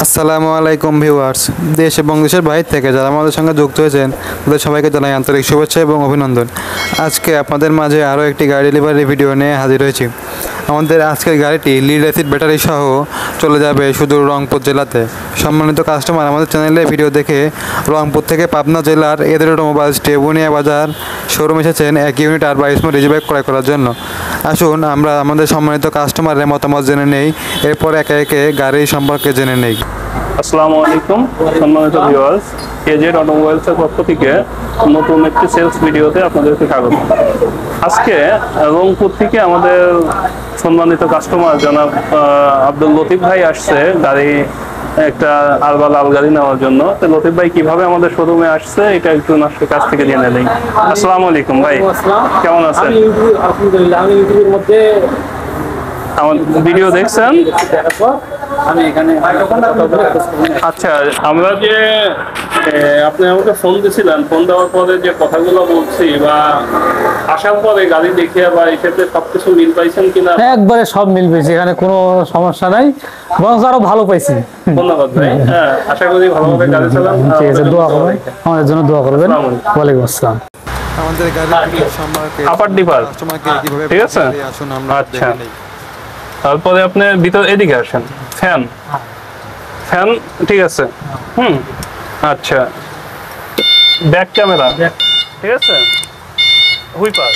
আসসালামু আলাইকুম ভিউয়ার্স, দেশ এবং দেশের বাইরে থেকে যারা আমাদের সঙ্গে যুক্ত হয়েছেন তাদের সবাইকে জানাই আন্তরিক শুভেচ্ছা এবং অভিনন্দন। আজকে আপনাদের মাঝে আরও একটি গাড়ি ডেলিভারি ভিডিও নিয়ে হাজির হয়েছি। আমাদের আজকের গাড়িটি লিড অ্যাসিড ব্যাটারি সহ চলে যাবে সুদূর রংপুর জেলাতে। সম্মানিত কাস্টমার, আমাদের চ্যানেলে ভিডিও দেখে রংপুর থেকে পাবনা জেলার এদের অটোমোবাইলস টেবুনিয়া বাজার শোরুম এসেছেন 1 ইউনিট আর 22 মডেল রিজবাইক ক্রয় করার জন্য। আসুন আমরা আমাদের সম্মানিত কাস্টমারের মতামত জেনে নেই, এরপর একে একে গাড়ি সম্পর্কে জেনে নেই। আসসালামু আলাইকুম সম্মানিত ভিউয়ার্স, এজেড অটোমোবাইলসের পক্ষ থেকে নতুন একটি সেলস ভিডিওতে আপনাদেরকে স্বাগত। আজকে রংপুর থেকে আমাদের সম্মানিত কাস্টমার জনাব আব্দুল লতিফ ভাই আসছে গাড়ি একটা আলবা লাল গাড়ি নেওয়ার জন্য। তো লতিফ ভাই কিভাবে আমাদের শোরুমে আসছে এটা একটু ওনার কাছ থেকে জেনে নেই। আসসালামু আলাইকুম ভাই, কেমন আছেন? আলহামদুলিল্লাহ, আমি ইউটিউবের মধ্যে আমার ভিডিও দেখছেন? আমি এখানে আচ্ছা, আমরা যে আপনি আমাকে ফোন দিয়েছিলেন, ফোন দেওয়ার পরে যে কথাগুলো বলছি বা আসার পরে গাড়ি দেখে বা এই ক্ষেত্রে সবকিছু মিল পাইছেন কিনা? একবারে সব মিল পেয়েছি, এখানে কোনো সমস্যা নাই, বরং আরো ভালো পাইছি। ধন্যবাদ ভাই। হ্যাঁ, আশা করি ভালোভাবে গাড়ি চালান। ঠিক আছে, দোয়া করবেন, আমাদের জন্য দোয়া করবেন। ওয়ালাইকুম আসসালাম। আমাদের গাড়ি সম্পর্কে আপার ডিপার, কাস্টমারকে কিভাবে ঠিক আছে? আসুন আমরা আচ্ছা, দেখে নেই। তারপরে আপনি ভিতর এদিকে আসেন। ফ্যান ফ্যান ঠিক আছে। আচ্ছা, ব্যাক ক্যামেরা ঠিক আছে, হুইপার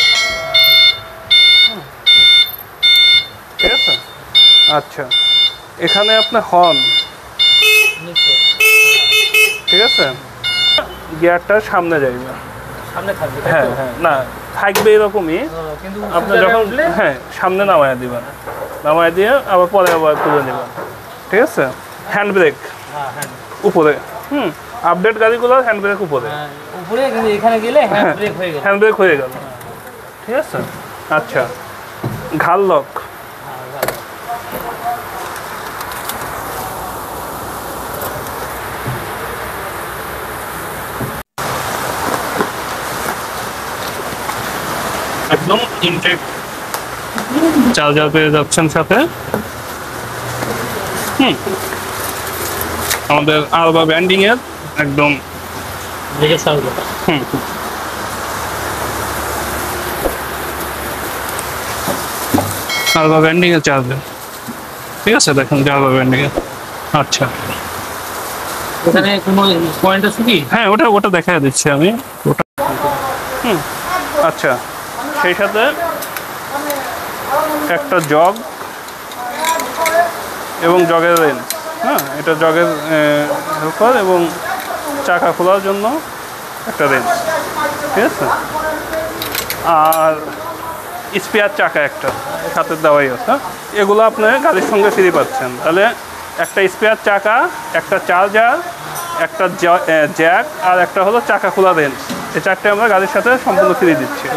ঠিক আছে। আচ্ছা, এখানে আপনার হর্ন ঠিক আছে, গিয়ারটা সামনে যাইবে। সামনে থাকবে, হ্যাঁ হ্যাঁ, না থাকবে এরকমই। কিন্তু আপনি যখন হ্যাঁ সামনে নামায় দিবেন, নামায় দিয়ে আবার পরে আবার তুলে নেবেন, ঠিক আছে। হ্যান্ড ব্রেক উপরে, আপডেট গাড়িগুলোর হ্যান্ড ব্রেক উপরে, উপরে, কিন্তু এখানে গেলে হ্যান্ড ব্রেক হয়ে গেল। হ্যান্ড ব্রেক হয়ে গেল, ঠিক আছে। আচ্ছা, ঘাল লক একদম ইনটেক, চার্জার পেয়ে যাচ্ছেন সাথে। আমাদের আলবা ব্যান্ডিং এর একদম আলবা ব্যান্ডিং এর চার্জার, ঠিক আছে। দেখুন আলবা ব্যান্ডিং এর। আচ্ছা, এখানে কোনো পয়েন্ট আছে কি? হ্যাঁ ওটা দেখা দিচ্ছি আমি ওটা। আচ্ছা, সেই সাথে একটা জগ এবং জগের রেঞ্জ, এটা জগের হেল্পার এবং চাকা খোলার জন্য একটা রেঞ্জ, ঠিক আছে। আর স্পেয়ার চাকা একটা সাথে দেওয়াই আছে। এগুলো আপনি গাড়ির সঙ্গে ফ্রি পাচ্ছেন। তাহলে একটা স্পেয়ার চাকা, একটা চার্জার, একটা জ্যাক আর একটা হলো চাকা খোলা রেঞ্জ, এই চারটে আমরা গাড়ির সাথে সম্পূর্ণ ফ্রি দিচ্ছি।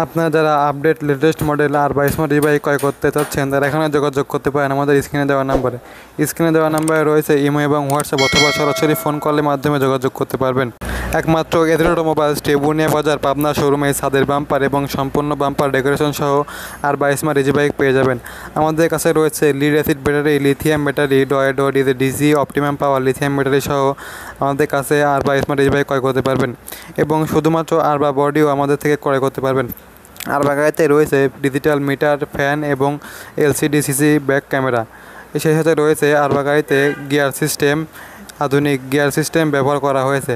আপনারা যারা আপডেট লেটেস্ট মডেল আর 22 মডেল রিজবাইক ক্রয় করতে চাচ্ছেন তারা এখানে যোগাযোগ করতে পারেন আমাদের স্ক্রিনে দেওয়া নাম্বারে। স্ক্রিনে দেওয়া নাম্বারে রয়েছে ইমো এবং হোয়াটসঅ্যাপ, অথবা সরাসরি ফোন কলের মাধ্যমে যোগাযোগ করতে পারবেন। একমাত্র এদের অটোমোবাইলস টেবুনিয়া বাজার পাবনা শোরুমে ছাদের বাম্পার এবং সম্পূর্ণ বাম্পার ডেকোরেশন সহ আর 22 মডেল রিজবাইক পেয়ে যাবেন। আমাদের কাছে রয়েছে lead acid battery, lithium battery, ডয়েডো ডিজি অপটিমাম পাওয়ার লিথিয়াম ব্যাটারি সহ আমাদের কাছে আর 22 মডেল রিজবাইক ক্রয় করতে পারবেন। এবং শুধুমাত্র আর বা বডিও আমাদের থেকে ক্রয় করতে পারবেন। আর গাড়িতে রয়েছে ডিজিটাল মিটার, ফ্যান এবং এলসিডি সিসি ব্যাক ক্যামেরা। সেই সাথে রয়েছে আর গাড়িতে গিয়ার সিস্টেম, আধুনিক গিয়ার সিস্টেম ব্যবহার করা হয়েছে।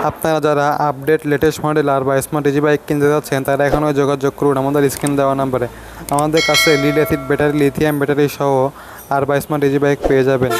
আপনারা যারা আপডেট লেটেস্ট মডেল আর বা স্মার্ট রিজবাইক কিনতে যাচ্ছেন তারা এখনও যোগাযোগ করুন আমাদের স্ক্রিন দেওয়া নাম্বারে। আমাদের কাছে lead acid battery, lithium battery সহ আর বা স্মার্ট রিজবাইক পেয়ে যাবেন।